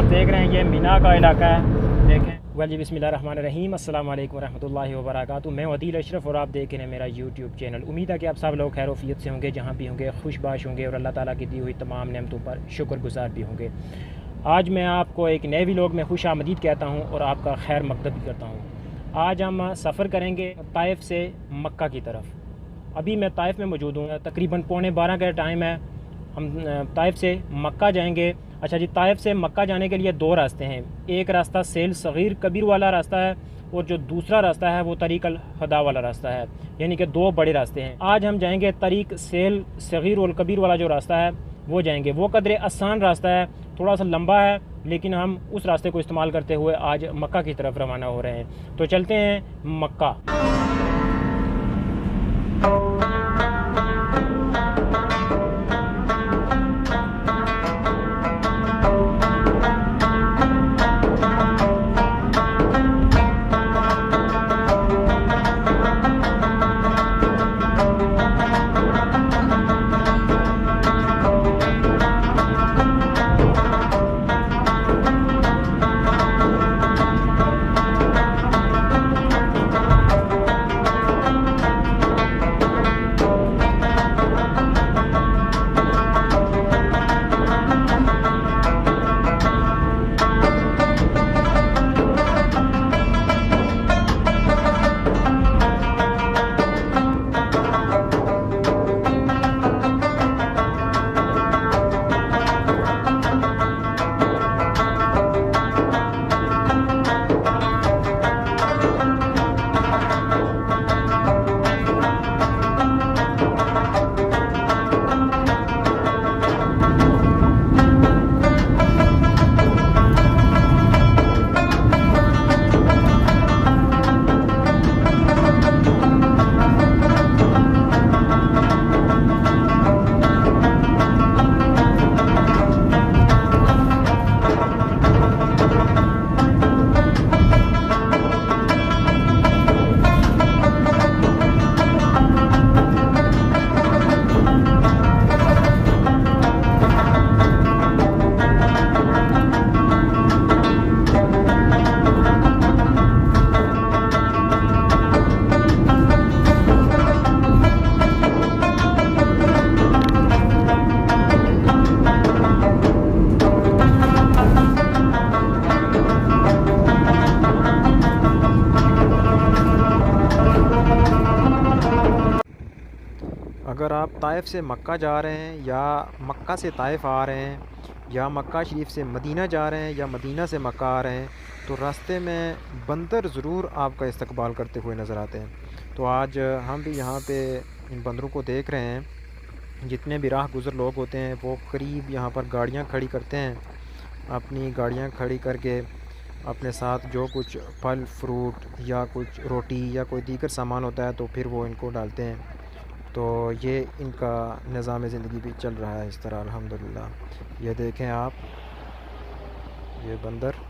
आप देख रहे हैं ये मीना का इलाका है। देखें वाली बिस्मिल्लाहिर्रहमानिर्रहीम, अस्सलाम वालेकुम रहमतुल्लाहि व बरकातुहू। मैं अदील अशरफ और आप देख रहे हैं मेरा यूट्यूब चैनल। उम्मीद है कि आप सब लोग खैरोफियत से होंगे, जहाँ भी होंगे खुशबाश होंगे और अल्लाह ताला की दी हुई तमाम नेमतों पर शुक्रगुजार भी होंगे। आज मैं आपको एक नए व्लॉग में खुश आमदीद कहता हूँ और आपका खैर मकदम भी करता हूँ। आज हम सफ़र करेंगे ताइफ से मक्का की तरफ। अभी मैं ताइफ में मौजूद हूँ, तकरीबन 11:15 का टाइम है। हम ताइफ से मक्का जाएंगे। अच्छा जी, ताइफ से मक्का जाने के लिए दो रास्ते हैं। एक रास्ता सेल सग़ीर कबीर वाला रास्ता है और जो दूसरा रास्ता है वो तरीक़ अल हदा वाला रास्ता है, यानी कि दो बड़े रास्ते हैं। आज हम जाएंगे तरीक़ सेल सग़ीर और कबीर वाला जो रास्ता है वो जाएंगे। वो कदरे आसान रास्ता है, थोड़ा सा लंबा है, लेकिन हम उस रास्ते को इस्तेमाल करते हुए आज मक्का की तरफ रवाना हो रहे हैं। तो चलते हैं मक्का। अगर आप ताइफ से मक्का जा रहे हैं या मक्का से ताइफ आ रहे हैं या मक्का शरीफ से मदीना जा रहे हैं या मदीना से मक्का आ रहे हैं, तो रास्ते में बंदर ज़रूर आपका इस्तकबाल करते हुए नज़र आते हैं। तो आज हम भी यहाँ पे इन बंदरों को देख रहे हैं। जितने भी राह गुज़र लोग होते हैं वो करीब यहाँ पर गाड़ियाँ खड़ी करते हैं। अपनी गाड़ियाँ खड़ी करके अपने साथ जो कुछ फल फ्रूट या कुछ रोटी या कोई दीगर सामान होता है तो फिर वो इनको डालते हैं। तो ये इनका निज़ाम ज़िंदगी भी चल रहा है इस तरह, अल्हम्दुलिल्लाह। ये देखें आप, ये बंदर।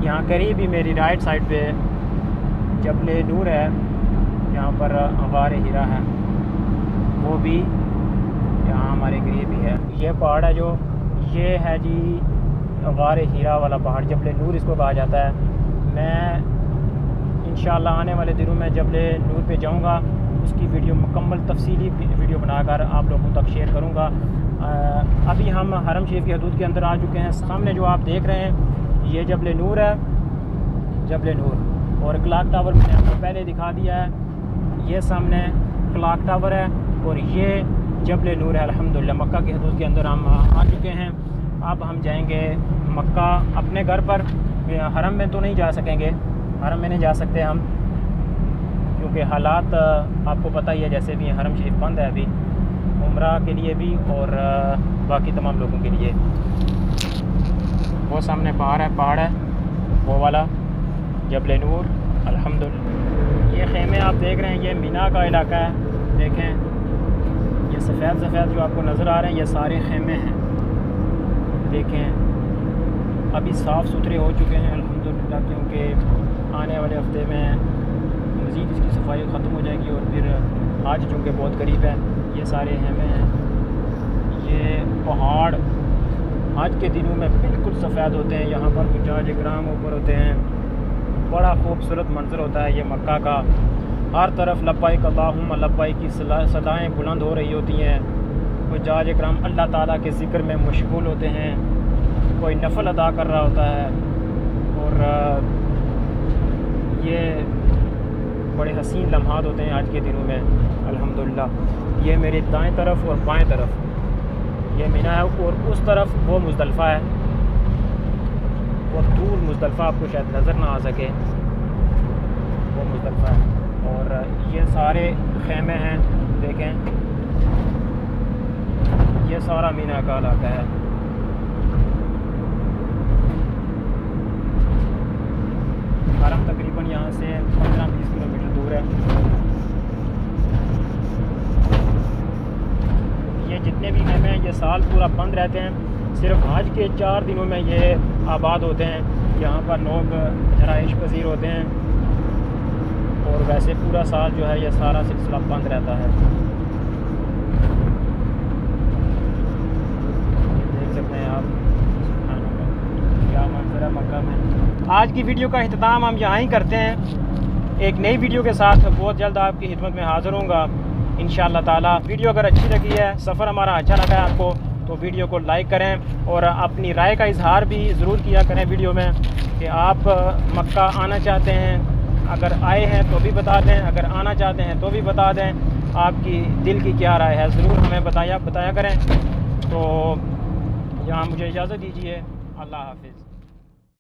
यहाँ करीब ही मेरी राइट साइड पे जबल नूर है, यहाँ पर गार हीरा है, वो भी यहाँ हमारे करीब ही है। ये पहाड़ है जो ये है जी गार हीरा वाला पहाड़, जबल नूर इसको कहा जाता है। मैं इंशाअल्लाह आने वाले दिनों में जबल नूर पे जाऊँगा, उसकी वीडियो मुकम्मल तफसीली वीडियो बनाकर आप लोगों तक शेयर करूँगा। अभी हम हरम शरीफ की हदूद के अंदर आ चुके हैं। सामने जो आप देख रहे हैं ये जबल नूर है, जबल नूर, और क्लॉक टावर मैंने आपको पहले दिखा दिया है। ये सामने क्लॉक टावर है और ये जबल नूर है। अल्हम्दुलिल्लाह मक्का की हदूद के अंदर हम आ चुके हैं। अब हम जाएंगे मक्का अपने घर पर। हरम में तो नहीं जा सकेंगे, हरम में नहीं जा सकते हम, क्योंकि हालात आपको पता ही है जैसे भी हरम शरीफ बंद है अभी, उम्रा के लिए भी और बाकी तमाम लोगों के लिए। वो सामने पहाड़ है वो वाला जबल नूर। अल्हम्दुलिल्लाह ये खेमे आप देख रहे हैं, ये मीना का इलाका है। देखें ये सफ़ेद जो आपको नज़र आ रहे हैं, ये सारे खेमे हैं। देखें अभी साफ़ सुथरे हो चुके हैं अल्हम्दुलिल्लाह, क्योंकि आने वाले हफ्ते में मज़ीद इसकी सफाई ख़त्म हो जाएगी और फिर आज चूँकि बहुत करीब है। ये सारे खेमे हैं। ये पहाड़ आज के दिनों में बिल्कुल सफ़ेद होते हैं। यहाँ पर हुज्जाज इकराम ऊपर होते हैं, बड़ा खूबसूरत मंजर होता है ये मक्का का। हर तरफ लब्बैक अल्लाहुम्मा लब्बैक की सदाएँ बुलंद हो रही होती हैं। हुज्जाज इकराम अल्लाह ताला के ज़िक्र में मशगूल होते हैं, कोई नफल अदा कर रहा होता है। और ये बड़े हसीन लम्हात होते हैं आज के दिनों में अल्हम्दुलिल्लाह। ये मेरी दाएं तरफ और बाएं तरफ ये मीना है, और उस तरफ वो मुज़दलिफ़ा है। वो दूर मुज़दलिफ़ा आपको शायद नज़र ना आ सके, वो मुज़दलिफ़ा है। और ये सारे खेमे हैं, देखें ये सारा मीना का इलाका है। हरम तकरीबन यहाँ से 15-20 किलोमीटर दूर है। ये जितने भी खेमे हैं ये साल पूरा बंद रहते हैं, सिर्फ हज के 4 दिनों में ये आबाद होते हैं। यहाँ पर लोग ज़राइश पज़ीर होते हैं, और वैसे पूरा साल जो है ये सारा सिलसिला बंद रहता है। देख सकते हैं आप क्या मंजर है मक्का में। आज की वीडियो का इख्तिताम हम यहाँ ही करते हैं। एक नई वीडियो के साथ बहुत जल्द आपकी खिदमत में हाज़िर होऊंगा इंशाअल्लाह ताला। वीडियो अगर अच्छी लगी है, सफ़र हमारा अच्छा लगा है आपको, तो वीडियो को लाइक करें और अपनी राय का इजहार भी ज़रूर किया करें वीडियो में कि आप मक्का आना चाहते हैं। अगर आए हैं तो भी बता दें, अगर आना चाहते हैं तो भी बता दें। आपकी दिल की क्या राय है ज़रूर हमें बताया करें। तो यहाँ मुझे इजाज़त दीजिए। अल्लाह हाफ़िज़।